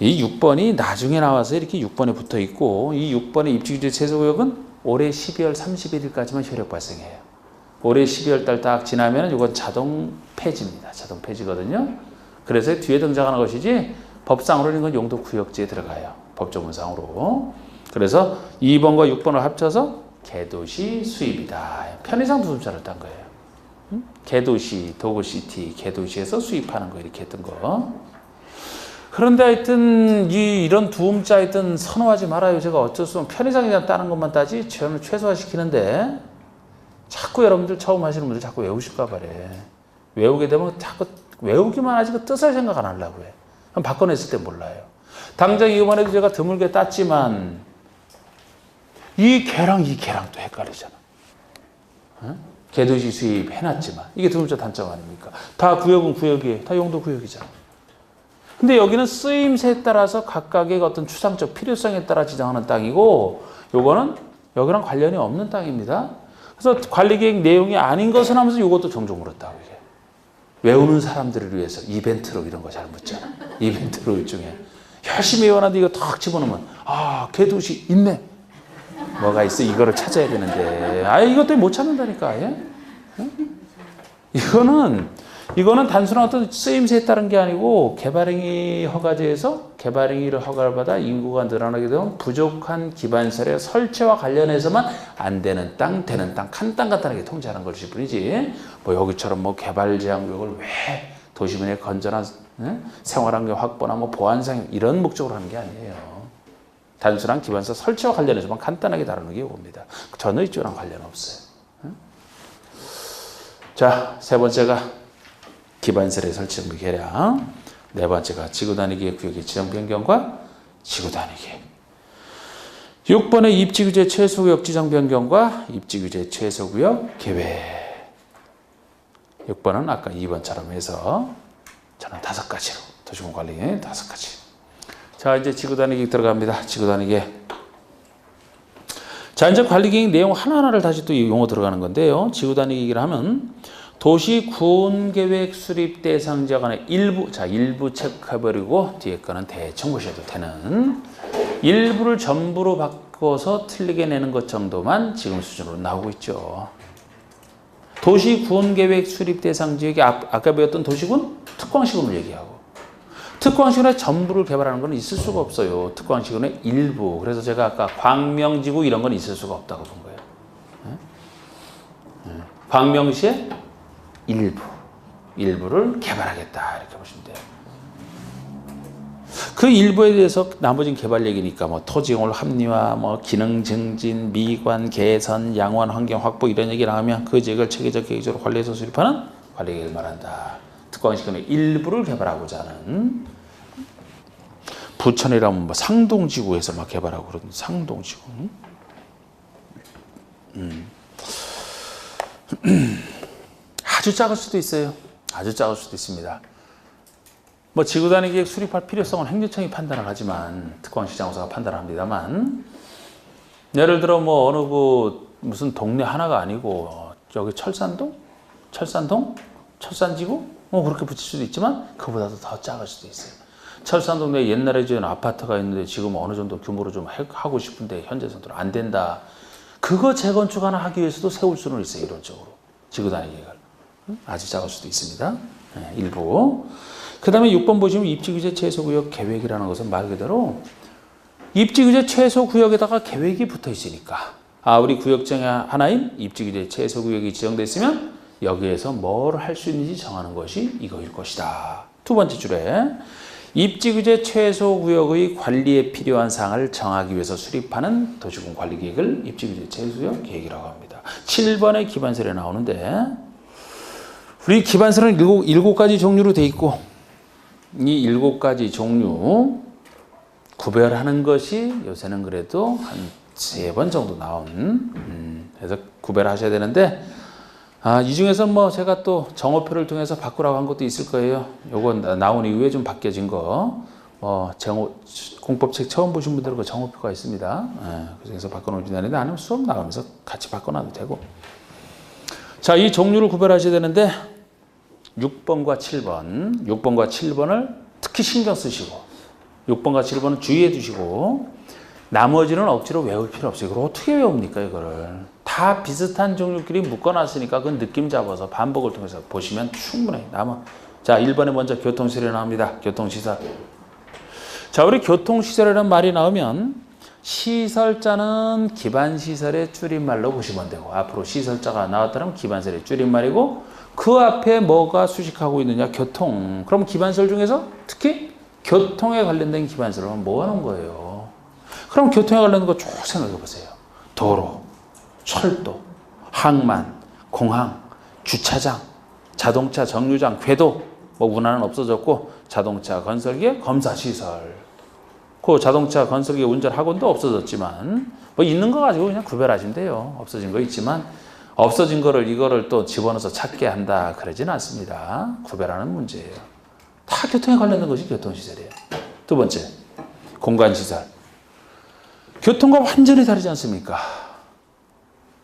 이 6번이 나중에 나와서 이렇게 6번에 붙어 있고 이 6번의 입지규제 최소구역은 올해 12월 31일까지만 효력 발생해요. 올해 12월 달 딱 지나면 이건 자동 폐지입니다. 자동 폐지거든요. 그래서 뒤에 등장하는 것이지 법상으로는 이건 용도구역지에 들어가요. 법조문상으로. 그래서 2번과 6번을 합쳐서 개도시 수입이다. 편의상 두음자를 딴 거예요. 개도시, 도구시티, 개도시에서 수입하는 거 이렇게 했던 거. 그런데 하여튼 이런 두음자 하여튼 선호하지 말아요. 제가 어쩔 수 없으면 편의상이랑 따는 것만 따지 저는 최소화시키는데 자꾸 여러분들 처음 하시는 분들 자꾸 외우실까 봐래. 외우게 되면 자꾸 외우기만 하지 그 뜻을 생각 안 하려고 해. 그럼 바꿔냈을 때 몰라요. 당장 이번에도 제가 드물게 땄지만 이 개랑 또 헷갈리잖아. 어? 개도시 수입 해놨지만 이게 두음자 단점 아닙니까? 다 구역은 구역이에요. 다 용도 구역이잖아. 근데 여기는 쓰임새에 따라서 각각의 어떤 추상적 필요성에 따라 지정하는 땅이고 요거는 여기랑 관련이 없는 땅입니다. 그래서 관리계획 내용이 아닌 것은 하면서 이것도 종종 물었다고 이게. 외우는 사람들을 위해서 이벤트로 이런 거 잘 묻잖아. 이벤트로 일종의 야 열심히 외워놨는데 이거 탁 집어넣으면 개도시 있네. 뭐가 있어? 이거를 찾아야 되는데 이것 때문에 못 찾는다니까. 예? 이거는 단순한 어떤 쓰임새에 따른 게 아니고 개발행위 허가제에서 개발행위를 허가를 받아 인구가 늘어나게 되면 부족한 기반설의 설치와 관련해서만 안 되는 땅, 되는 땅, 간단하게 통제하는 것일 뿐이지 뭐 여기처럼 뭐 개발 제한 구역을 왜 도시민의 건전한 생활환경 확보나 뭐 보안상 이런 목적으로 하는 게 아니에요. 단순한 기반설 설치와 관련해서만 간단하게 다루는 게 이겁니다. 전혀 이쪽이랑 관련 없어요. 자, 세 번째가 기반설의 설치 정비 계량. 네 번째가 지구단위기의 구역의 지정 변경과 지구단위기. 6번의 입지규제 최소구역 지정 변경과 입지규제 최소구역 계획. 6번은 아까 2번처럼 해서 저는 5가지로 도시공관리 5가지. 자, 이제 지구단위기 들어갑니다. 지구단위기. 자, 이제 관리계획 내용 하나하나를 다시 또 용어 들어가는 건데요. 지구단위기를 하면 도시 구원계획 수립 대상 지역 안에 일부 체크해버리고 뒤에 거는 대충 보셔도 되는 일부를 전부로 바꿔서 틀리게 내는 것 정도만 지금 수준으로 나오고 있죠. 도시 구원계획 수립 대상 지역이 아까 배웠던 도시군 특광시군을 얘기하고 특광시군의 전부를 개발하는 건 있을 수가 없어요. 특광시군의 일부. 그래서 제가 아까 광명지구 이런 건 있을 수가 없다고 본 거예요. 광명시의 일부를 개발하겠다 이렇게 보시면 돼요. 그 일부에 대해서 나머지는 개발 얘기니까 뭐 토지용을 합리화, 뭐 기능 증진, 미관 개선, 양호한 환경 확보 이런 얘기 나오면 그 지역을 체계적 계획적으로 관리해서 수립하는 관리 계획을 말한다. 특광시군의 일부를 개발하고자 하는 부천이라면 뭐 상동지구에서 막 개발하고 그러는 상동지구. 아주 작을 수도 있어요. 아주 작을 수도 있습니다. 뭐 지구단위 계획 수립할 필요성은 행정청이 판단을 하지만 특광시장소가 판단을 합니다만 예를 들어 뭐 어느 무슨 동네 하나가 아니고 여기 철산동, 철산지구 그렇게 붙일 수도 있지만 그보다도 더 작을 수도 있어요. 철산동네 옛날에 지은 아파트가 있는데 지금 어느 정도 규모로 좀 하고 싶은데 현재 상태로 안 된다. 그거 재건축 하나 하기 위해서도 세울 수는 있어요. 이론적으로 지구단위 계획을. 아주 작을 수도 있습니다. 일부. 그 다음에 6번 보시면 입지규제 최소구역 계획이라는 것은 말 그대로 입지규제 최소구역에다가 계획이 붙어 있으니까 우리 구역정의 하나인 입지규제 최소구역이 지정됐으면 여기에서 뭘 할 수 있는지 정하는 것이 이거일 것이다. 두 번째 줄에 입지규제 최소구역의 관리에 필요한 사항을 정하기 위해서 수립하는 도시군 관리계획을 입지규제 최소구역 계획이라고 합니다. 7번의 기반설에 나오는데 우리 기반설은 7가지 종류로 돼 있고 이 7가지 종류 구별하는 것이 요새는 그래도 한 3번 정도 나온 그래서 구별하셔야 되는데 이 중에서 뭐 제가 또 정오표를 통해서 바꾸라고 한 것도 있을 거예요. 요건 나온 이후에 좀 바뀌어진 거 공법책 처음 보신 분들은 그 정오표가 있습니다. 그래서 바꿔놓으면 되는데 아니면 수업 나가면서 같이 바꿔놔도 되고 자, 이 종류를 구별하셔야 되는데 6번과 7번을 특히 신경 쓰시고 6번과 7번은 주의해 두시고 나머지는 억지로 외울 필요 없어요. 이걸 어떻게 외웁니까 이거를. 다 비슷한 종류끼리 묶어놨으니까 그 느낌 잡아서 반복을 통해서 보시면 충분해요. 자, 1번에 먼저 교통시설이 나옵니다. 교통시설. 자, 우리 교통시설이라는 말이 나오면 시설자는 기반시설의 줄임말로 보시면 되고 앞으로 시설자가 나왔다면 기반시설의 줄임말이고 그 앞에 뭐가 수식하고 있느냐? 교통. 그럼 기반시설 중에서 특히 교통에 관련된 기반시설은 뭐 하는 거예요? 그럼 교통에 관련된 거 쭉 생각해 보세요. 도로, 철도, 항만, 공항, 주차장, 자동차 정류장, 궤도, 뭐 운하는 없어졌고 자동차 건설기의 검사시설. 그 자동차 건설기 운전 학원도 없어졌지만 뭐 있는 거 가지고 그냥 구별하시면 돼요. 없어진 거 있지만 없어진 거를 이거를 또 집어넣어서 찾게 한다 그러진 않습니다. 구별하는 문제예요. 다 교통에 관련된 것이 교통시설이에요. 두 번째, 공간시설. 교통과 완전히 다르지 않습니까?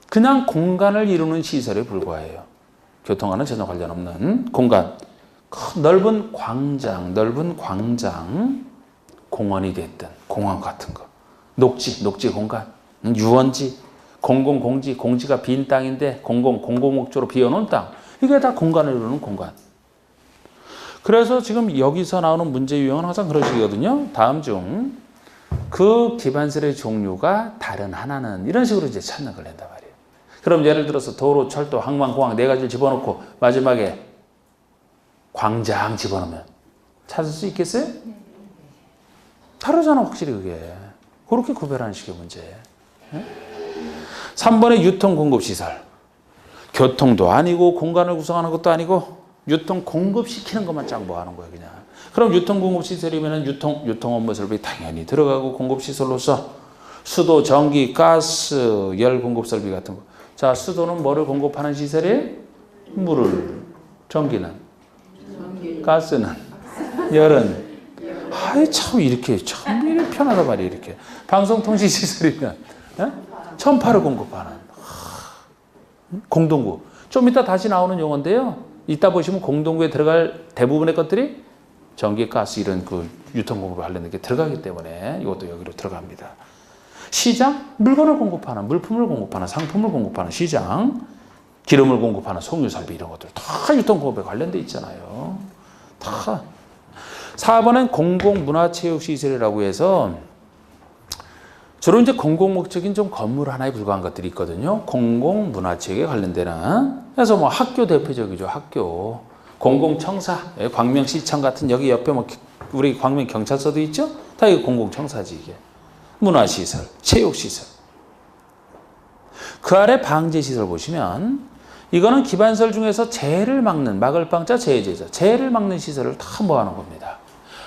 그냥 공간을 이루는 시설에 불과해요. 교통과는 전혀 관련 없는 공간. 넓은 광장, 공원이 됐든 공원 같은 거, 녹지 공간, 유원지, 공공공지, 공지가 빈 땅인데 공공목적으로 비워놓은 땅, 이게 다 공간을 이루는 공간. 그래서 지금 여기서 나오는 문제 유형은 항상 그런 식이거든요. 다음 중 그 기반설의 종류가 다른 하나는, 이런 식으로 이제 찾는 걸 낸단 말이에요. 그럼 예를 들어서 도로, 철도, 항만, 공항 네 가지를 집어넣고 마지막에 광장 집어넣으면 찾을 수 있겠어요? 다르잖아, 확실히 그게. 그렇게 구별하는 식의 문제. 3번에 유통 공급 시설. 교통도 아니고 공간을 구성하는 것도 아니고 유통 공급시키는 것만 짱 뭐 하는 거예요, 그냥. 그럼 유통 공급 시설이면은 유통 업무 설비 당연히 들어가고, 공급 시설로서 수도, 전기, 가스, 열 공급 설비 같은 거. 자, 수도는 뭐를 공급하는 시설이에요? 물을. 전기는? 가스는? 열은? 아이, 참, 이렇게 편하단 말이에요, 이렇게. 방송통신 시설이면, 전파를 공급하는. 공동구. 좀 이따 다시 나오는 용어인데요. 이따 보시면 공동구에 들어갈 대부분의 것들이 전기, 가스 이런 그 유통공급에 관련된 게 들어가기 때문에 이것도 여기로 들어갑니다. 시장, 물건을 공급하는, 물품을 공급하는, 상품을 공급하는 시장, 기름을 공급하는 송유설비 이런 것들 다 유통공급에 관련돼 있잖아요. 다. 4번은 공공문화체육시설이라고 해서 주로 이제 공공목적인 좀 건물 하나에 불과한 것들이 있거든요. 공공문화체육에 관련되는. 그래서 뭐 학교 대표적이죠. 학교. 공공청사, 광명시청 같은, 여기 옆에 뭐 우리 광명경찰서도 있죠? 다 이게 공공청사지, 이게. 문화시설, 체육시설. 그 아래 방제시설 보시면 이거는 기반설 중에서 재해를 막는, 막을 방자 재해제죠. 재해를 막는 시설을 다 모아놓은 겁니다.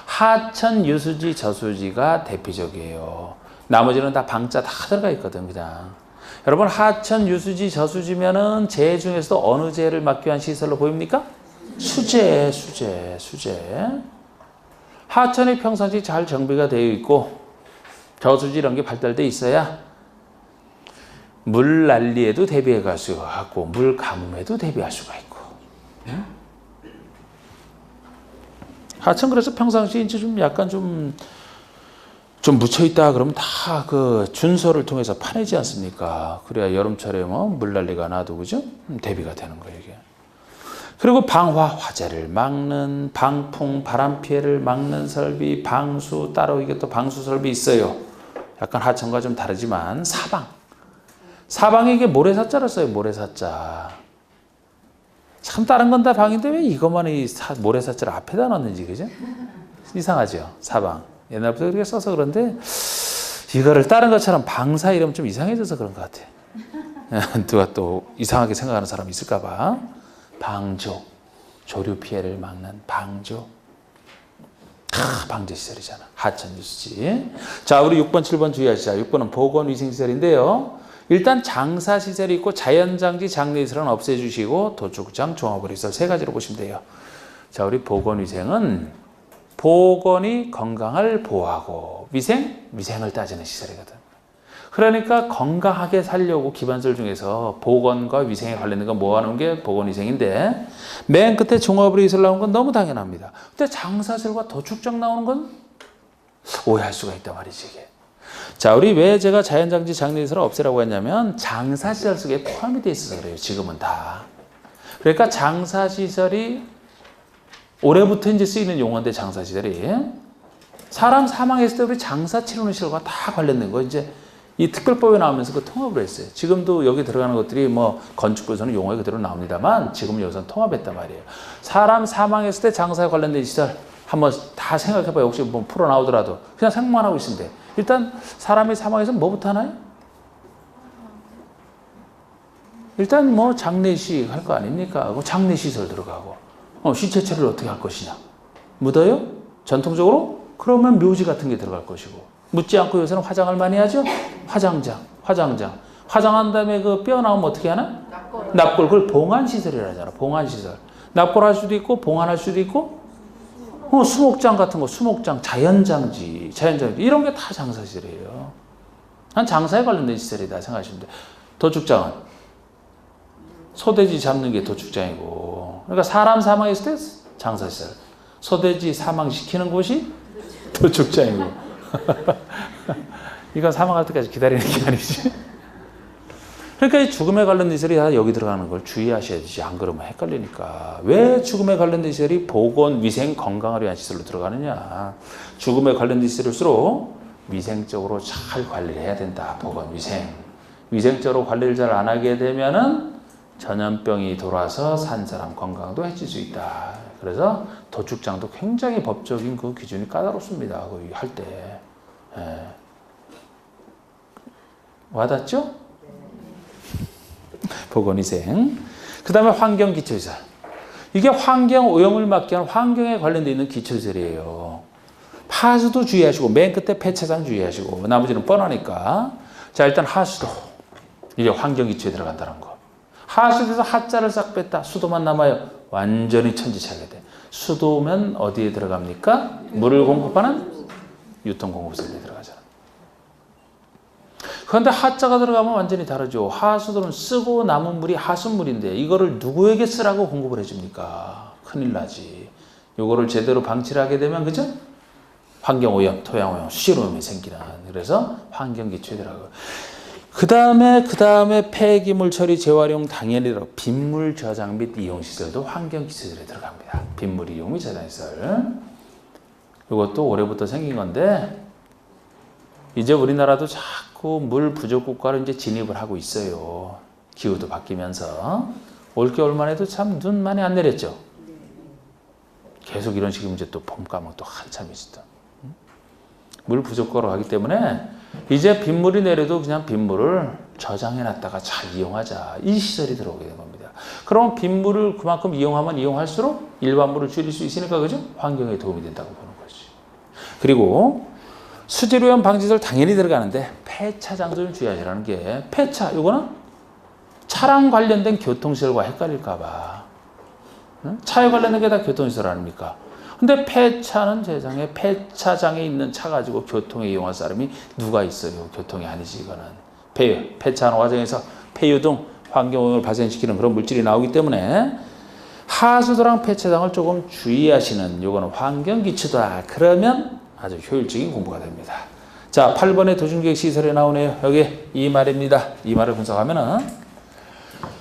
하천, 유수지, 저수지가 대표적이에요. 나머지는 다 방자 다 들어가 있거든, 그냥. 여러분, 하천, 유수지, 저수지면은 재해 중에서도 어느 재해를 막기 위한 시설로 보입니까? 수재. 하천이 평상시 잘 정비가 되어 있고, 저수지 이런 게 발달돼 있어야 물 난리에도 대비해 갈 수가 있고, 물 가뭄에도 대비할 수가 있고. 하천, 그래서 평상시 이제 좀 약간 좀 묻혀있다 그러면 다 그 준서를 통해서 파내지 않습니까? 그래야 여름철에 뭐 물난리가 나도, 그죠? 대비가 되는 거예요, 이게. 그리고 방화, 화재를 막는, 방풍, 바람 피해를 막는 설비, 방수, 따로 이게 또 방수 설비 있어요. 약간 하천과 좀 다르지만, 사방. 사방에 이게 모래사자를 써요, 모래사자. 참 다른 건 다 방인데 왜 이것만 이 모래사자를 앞에다 넣는지, 그죠? 이상하죠, 사방. 옛날부터 그렇게 써서 그런데 이거를 다른 것처럼 방사 이러면 좀 이상해져서 그런 것 같아. 누가 또 이상하게 생각하는 사람 있을까 봐. 방조, 조류 피해를 막는 방조. 방제시설이잖아. 하천, 유수지. 자, 우리 6번, 7번 주의하시자. 6번은 보건위생시설인데요. 일단 장사시설이 있고 자연장지, 장례시설은 없애주시고 도축장, 종합의료시설 세 가지로 보시면 돼요. 자, 우리 보건위생은 보건이 건강을 보호하고, 위생을 따지는 시설이거든. 그러니까 건강하게 살려고 기반설 중에서 보건과 위생에 관련된 거 모아놓은 게 보건위생인데, 맨 끝에 종합의료시설 나온 건 너무 당연합니다. 근데 장사시설과 도축장 나오는 건 오해할 수가 있단 말이지, 이게. 자, 우리 왜 제가 자연장지, 장례시설을 없애라고 했냐면 장사시설 속에 포함이 돼 있어서 그래요, 지금은 다. 그러니까 장사시설이 올해부터 이제 쓰이는 용어인데, 장사시설이 사람 사망했을 때 우리 장사 치료는 시설과 다 관련된 거 이제 이 특별법에 나오면서 그 통합을 했어요. 지금도 여기 들어가는 것들이 뭐 건축부에서는 용어가 그대로 나옵니다만 지금은 여기서는 통합했단 말이에요. 사람 사망했을 때 장사에 관련된 시설 한번 다 생각해봐요. 혹시 뭐 풀어 나오더라도 그냥 생각만 하고 있으면 돼. 일단 사람이 사망해서 뭐부터 하나요? 일단 뭐 장례식 할 거 아닙니까? 장례시설 들어가고 시체 처리를 어떻게 할 것이냐? 묻어요? 전통적으로? 그러면 묘지 같은 게 들어갈 것이고, 묻지 않고 요새는 화장을 많이 하죠? 화장장. 화장한 다음에 그 뼈 나오면 어떻게 하나? 납골. 그걸 봉안시설이라 하잖아. 봉안시설. 납골할 수도 있고, 봉안할 수도 있고, 수목장 같은 거, 수목장, 자연장지. 이런 게 다 장사시설이에요. 한 장사에 관련된 시설이다 생각하시면 돼. 도축장은 소돼지 잡는 게 도축장이고, 그러니까 사람 사망했을 때 장사시설. 소돼지 사망시키는 곳이 도축장이고, 이건 사망할 때까지 기다리는 게 아니지. 그러니까 이 죽음에 관련된 시설이 다 여기 들어가는 걸 주의하셔야 되지. 안 그러면 헷갈리니까. 왜 죽음에 관련된 시설이 보건, 위생, 건강을 위한 시설로 들어가느냐. 죽음에 관련된 시설일수록 위생적으로 잘 관리를 해야 된다. 보건, 위생. 위생적으로 관리를 잘 안 하게 되면은 전염병이 돌아서 산 사람 건강도 해칠 수 있다. 그래서 도축장도 굉장히 법적인 그 기준이 까다롭습니다. 그 할 때. 예. 와닿죠? 보건위생. 그 다음에 환경기초시설. 이게 환경오염을 막기 위한 환경에 관련되어 있는 기초시설이에요. 하수도 주의하시고 맨 끝에 폐차장 주의하시고 나머지는 뻔하니까. 자, 일단 하수도. 이게 환경기초에 들어간다는 거. 하수도에서 하자를 싹 뺐다. 수도만 남아요. 완전히 천지차게 돼. 수도면 어디에 들어갑니까? 물을 공급하는 유통공급설에 들어가잖아. 그런데 하자가 들어가면 완전히 다르죠. 하수도는 쓰고 남은 물이 하수물인데 이거를 누구에게 쓰라고 공급을 해줍니까? 큰일 나지. 이거를 제대로 방치를 하게 되면 그죠? 환경오염, 토양오염, 수질오염이 생기는. 그래서 환경기초에 들어가고. 그 다음에 폐기물 처리 재활용 당연히 빗물 저장 및 이용 시설도 환경기초에 들어갑니다. 빗물 이용 및 저장 시설. 이것도 올해부터 생긴 건데 이제 우리나라도 자꾸 물 부족 국가로 이제 진입을 하고 있어요. 기후도 바뀌면서 올겨울만 해도 참 눈 많이 안 내렸죠. 계속 이런 식이면 이제 또 봄 가면 또 한참 있었다. 물 부족 국가로 가기 때문에 이제 빗물이 내려도 그냥 빗물을 저장해놨다가 잘 이용하자. 이 시설이 들어오게 된 겁니다. 그럼 빗물을 그만큼 이용하면 이용할수록 일반물을 줄일 수 있으니까 그죠? 환경에 도움이 된다고 보는 거지. 그리고 수질오염 방지설 당연히 들어가는데 폐차장도 좀 주의하시라는 게 폐차, 이거는 차랑 관련된 교통시설과 헷갈릴까 봐. 차에 관련된 게 다 교통시설 아닙니까? 근데 폐차는 세상에 폐차장에 있는 차 가지고 교통에 이용할 사람이 누가 있어요? 교통이 아니지 이거는. 폐차하는 과정에서 폐유 등 환경오염을 발생시키는 그런 물질이 나오기 때문에 하수도랑 폐차장을 조금 주의하시는 요거는 환경기초다. 그러면 아주 효율적인 공부가 됩니다. 자, 8번의 도시계획 시설에 나오네요. 여기 이 말입니다. 이 말을 분석하면은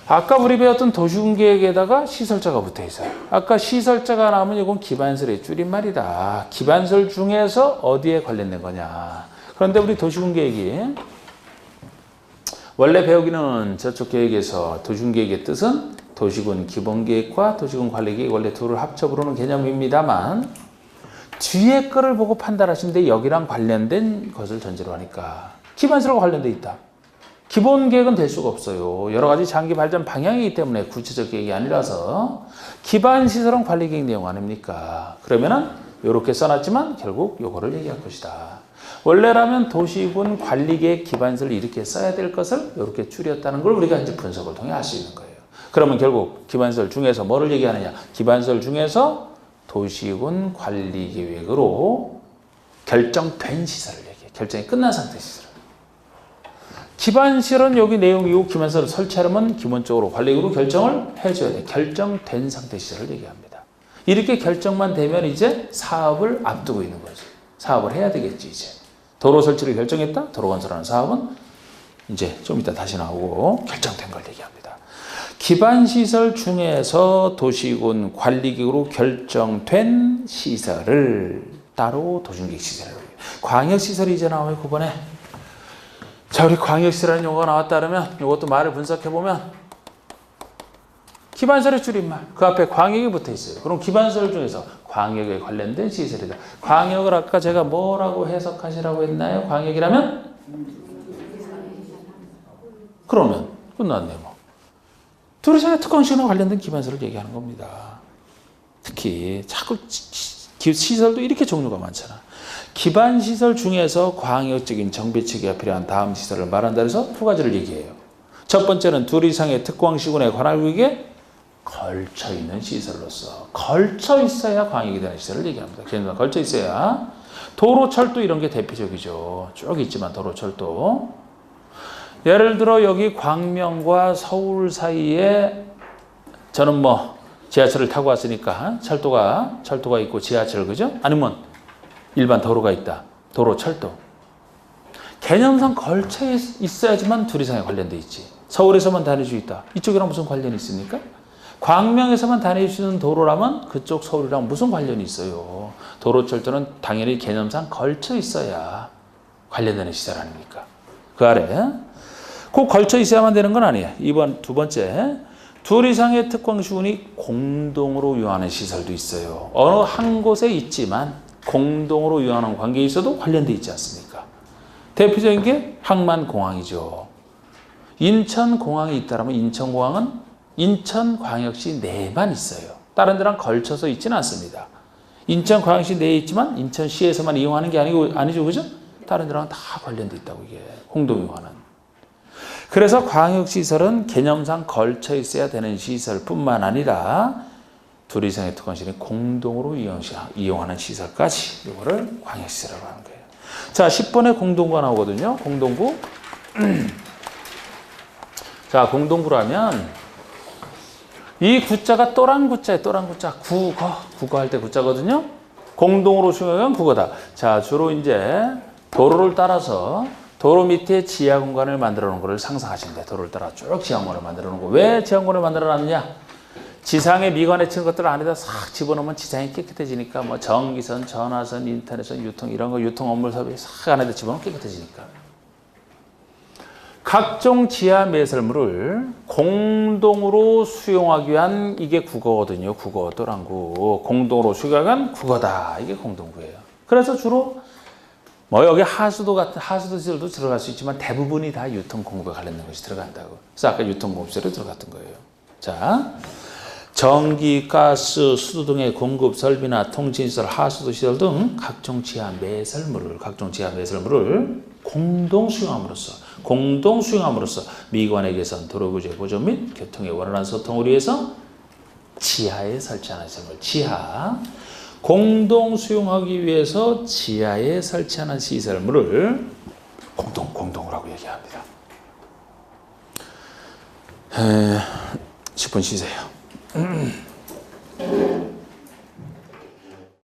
아까 우리 배웠던 도시군계획에다가 시설자가 붙어 있어요. 아까 시설자가 나오면 이건 기반설의 줄임말이다. 기반설 중에서 어디에 관련된 거냐. 그런데 우리 도시군계획이 원래 배우기는 저쪽 계획에서 도시군계획의 뜻은 도시군 기본계획과 도시군 관리계획 원래 둘을 합쳐 부르는 개념입니다만 뒤에 거를 보고 판단하시는데 여기랑 관련된 것을 전제로 하니까 기반설과 관련돼 있다. 기본 계획은 될 수가 없어요. 여러 가지 장기 발전 방향이기 때문에 구체적 계획이 아니라서 기반 시설은 관리 계획 내용 아닙니까? 그러면은 이렇게 써놨지만 결국 요거를 얘기할 것이다. 원래라면 도시군 관리 계획 기반설을 이렇게 써야 될 것을 이렇게 줄였다는 걸 우리가 이제 분석을 통해 알 수 있는 거예요. 그러면 결국 기반설 중에서 뭐를 얘기하느냐? 기반설 중에서 도시군 관리 계획으로 결정된 시설을 얘기해요. 결정이 끝난 상태 시설. 기반시설은 여기 내용이고 기반시설을 설치하려면 기본적으로 관리계획으로 결정을 해줘야 돼. 결정된 상태 시설을 얘기합니다. 이렇게 결정만 되면 이제 사업을 앞두고 있는 거지. 사업을 해야 되겠지 이제. 도로 설치를 결정했다. 도로 건설하는 사업은 이제 좀 이따 다시 나오고 결정된 걸 얘기합니다. 기반시설 중에서 도시군 관리계획으로 결정된 시설을 따로 도시계획 시설이라고 해요. 광역시설이 이제 나와요. 9번에. 자, 우리 광역시설이라는 용어가 나왔다 그러면 이것도 말을 분석해보면 기반설의 줄임말, 그 앞에 광역이 붙어 있어요. 그럼 기반설 중에서 광역에 관련된 시설이다. 광역을 아까 제가 뭐라고 해석하시라고 했나요? 광역이라면? 그러면 끝났네요. 뭐. 도시장의 특권시설과 관련된 기반설을 얘기하는 겁니다. 특히 자꾸 시설도 이렇게 종류가 많잖아. 기반시설 중에서 광역적인 정비체계가 필요한 다음 시설을 말한다 해서 두 가지를 얘기해요. 첫 번째는 둘 이상의 특광시군의 관할구역에 걸쳐있는 시설로서 걸쳐 있어야 광역이 되는 시설을 얘기합니다. 그래서 걸쳐 있어야 도로, 철도 이런 게 대표적이죠. 쭉 있지만 도로, 철도. 예를 들어 여기 광명과 서울 사이에 저는 뭐 지하철을 타고 왔으니까 철도가 있고 지하철 그죠? 아니면 일반 도로가 있다. 도로, 철도. 개념상 걸쳐 있어야지만 둘 이상에 관련돼 있지. 서울에서만 다닐 수 있다. 이쪽이랑 무슨 관련이 있습니까? 광명에서만 다닐 수 있는 도로라면 그쪽 서울이랑 무슨 관련이 있어요. 도로, 철도는 당연히 개념상 걸쳐 있어야 관련되는 시설 아닙니까? 그 아래 꼭 걸쳐 있어야만 되는 건 아니에요. 두 번째, 둘 이상의 특광시군이 공동으로 이용하는 시설도 있어요. 어느 한 곳에 있지만 공동으로 이용하는 관계에 있어도 관련돼 있지 않습니까? 대표적인 게 항만공항이죠. 인천공항이 있다면 인천공항은 인천광역시 내만 있어요. 다른 데랑 걸쳐서 있지는 않습니다. 인천광역시 내에 있지만 인천시에서만 이용하는 게 아니죠. 그죠? 다른 데랑 다 관련돼 있다고 이게 공동이용하는. 그래서 광역시설은 개념상 걸쳐 있어야 되는 시설뿐만 아니라 둘 이상의 특권시설이 공동으로 이용하는 시설까지 이거를 광역시설이라고 하는 거예요. 자, 10번에 공동구가 나오거든요. 공동구. 자, 공동구라면 이 구자가 또란 구자예요. 또란 구자. 국어 할 때 구자거든요. 공동으로 수용하면 국어다. 자, 주로 이제 도로를 따라서 도로 밑에 지하 공간을 만들어 놓은 거를 상상하시면 돼요. 도로를 따라 쭉 지하 공간을 만들어 놓은 거. 왜 지하 공간을 만들어 놨느냐? 지상에 미관에 친 것들을 안에다 싹 집어넣으면 지상이 깨끗해지니까 뭐 전기선, 전화선, 인터넷선, 유통 이런 거 유통 업무 사업이 싹 안에다 집어넣으면 깨끗해지니까. 각종 지하 매설물을 공동으로 수용하기 위한 이게 국어거든요. 국어, 또란구. 공동으로 수용하기 위한 국어다. 이게 공동구예요. 그래서 주로 뭐 여기 하수도 시설도 들어갈 수 있지만 대부분이 다 유통공급에 관련된 것이 들어간다고. 그래서 아까 유통공급시설이 들어갔던 거예요. 자, 전기, 가스, 수도 등의 공급 설비나 통신시설, 하수도 시설 등 각종 지하 매설물을 공동 수용함으로써 미관의 개선, 도로 구조의 보존 및 교통의 원활한 소통을 위해서 지하에 설치하는 시설물, 공동 수용하기 위해서 지하에 설치하는 시설물을 공동이라고 얘기합니다. 10분 쉬세요.